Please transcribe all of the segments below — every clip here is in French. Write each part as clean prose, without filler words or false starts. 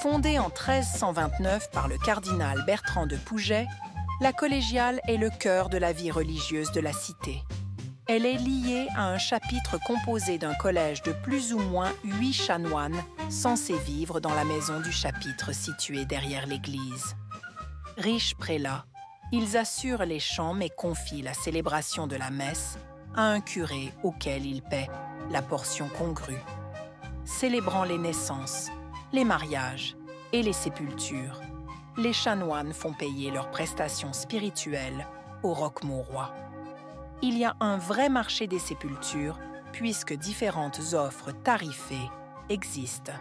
Fondée en 1329 par le cardinal Bertrand de Pouget, la collégiale est le cœur de la vie religieuse de la cité. Elle est liée à un chapitre composé d'un collège de plus ou moins 8 chanoines censés vivre dans la maison du chapitre située derrière l'église. Riches prélats, ils assurent les chants mais confient la célébration de la messe à un curé auquel ils paient la portion congrue. Célébrant les naissances, les mariages et les sépultures, les chanoines font payer leurs prestations spirituelles au roquemaurois. Il y a un vrai marché des sépultures puisque différentes offres tarifées existent.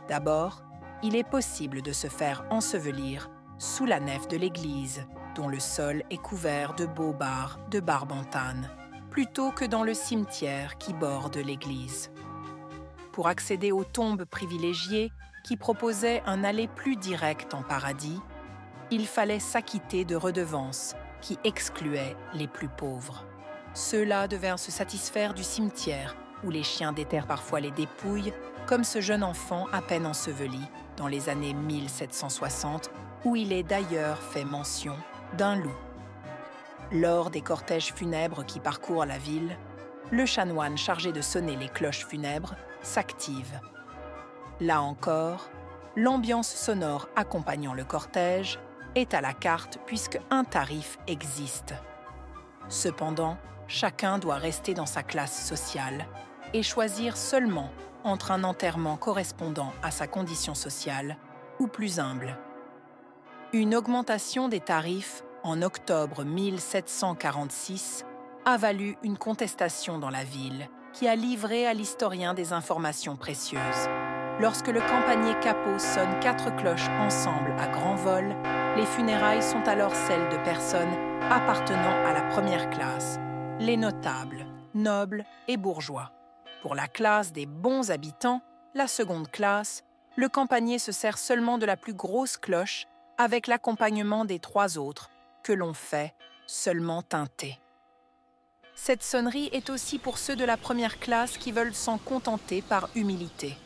D'abord, il est possible de se faire ensevelir sous la nef de l'église, dont le sol est couvert de beaux barres de barbentane, plutôt que dans le cimetière qui borde l'église. Pour accéder aux tombes privilégiées qui proposaient un aller plus direct en paradis, il fallait s'acquitter de redevances qui excluaient les plus pauvres. Ceux-là devaient se satisfaire du cimetière où les chiens déterrent parfois les dépouilles, comme ce jeune enfant à peine enseveli dans les années 1760, où il est d'ailleurs fait mention d'un loup. Lors des cortèges funèbres qui parcourent la ville, le chanoine chargé de sonner les cloches funèbres s'active. Là encore, l'ambiance sonore accompagnant le cortège est à la carte puisque un tarif existe. Cependant, chacun doit rester dans sa classe sociale et choisir seulement entre un enterrement correspondant à sa condition sociale ou plus humble. Une augmentation des tarifs en octobre 1746 a valu une contestation dans la ville qui a livré à l'historien des informations précieuses. Lorsque le campanier Capot sonne 4 cloches ensemble à grand vol, les funérailles sont alors celles de personnes appartenant à la première classe, les notables, nobles et bourgeois. Pour la classe des bons habitants, la seconde classe, le campanier se sert seulement de la plus grosse cloche avec l'accompagnement des 3 autres, que l'on fait seulement teinter. Cette sonnerie est aussi pour ceux de la première classe qui veulent s'en contenter par humilité.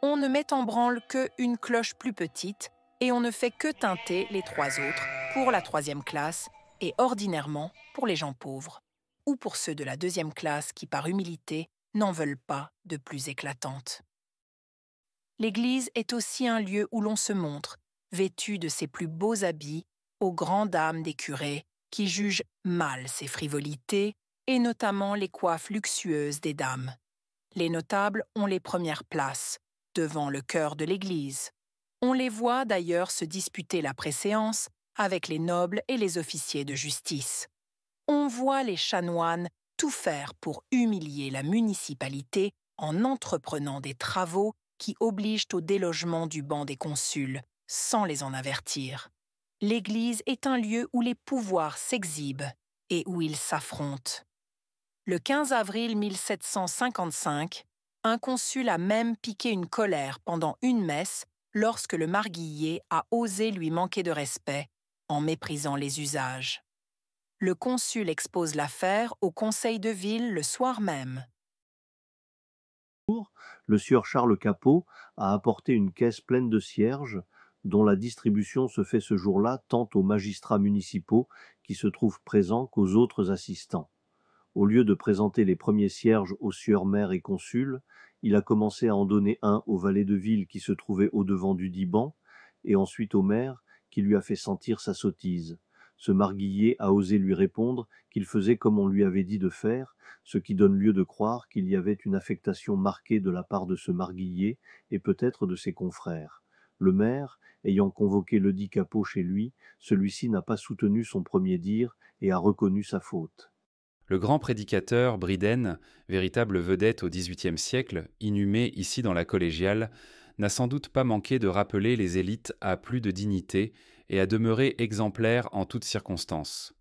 On ne met en branle qu'une cloche plus petite et on ne fait que teinter les 3 autres pour la 3e classe et ordinairement pour les gens pauvres ou pour ceux de la 2e classe qui, par humilité, n'en veulent pas de plus éclatante. L'église est aussi un lieu où l'on se montre, vêtu de ses plus beaux habits, aux grandes dames des curés qui jugent mal ces frivolités et notamment les coiffes luxueuses des dames. Les notables ont les premières places, devant le chœur de l'église. On les voit d'ailleurs se disputer la préséance avec les nobles et les officiers de justice. On voit les chanoines tout faire pour humilier la municipalité en entreprenant des travaux qui obligent au délogement du banc des consuls, sans les en avertir. L'église est un lieu où les pouvoirs s'exhibent et où ils s'affrontent. Le 15 avril 1755, un consul a même piqué une colère pendant une messe lorsque le marguillier a osé lui manquer de respect en méprisant les usages. Le consul expose l'affaire au conseil de ville le soir même. Le sieur Charles Capot a apporté une caisse pleine de cierges, dont la distribution se fait ce jour-là tant aux magistrats municipaux qui se trouvent présents qu'aux autres assistants. Au lieu de présenter les premiers cierges aux sieurs maires et consuls, il a commencé à en donner un au valet de ville qui se trouvait au-devant du dit banc, et ensuite au maire qui lui a fait sentir sa sottise. Ce marguillier a osé lui répondre qu'il faisait comme on lui avait dit de faire, ce qui donne lieu de croire qu'il y avait une affectation marquée de la part de ce marguillier et peut-être de ses confrères. Le maire, ayant convoqué ledit Capot chez lui, celui-ci n'a pas soutenu son premier dire et a reconnu sa faute. Le grand prédicateur Briden, véritable vedette au XVIIIe siècle, inhumé ici dans la collégiale, n'a sans doute pas manqué de rappeler les élites à plus de dignité et à demeurer exemplaires en toutes circonstances.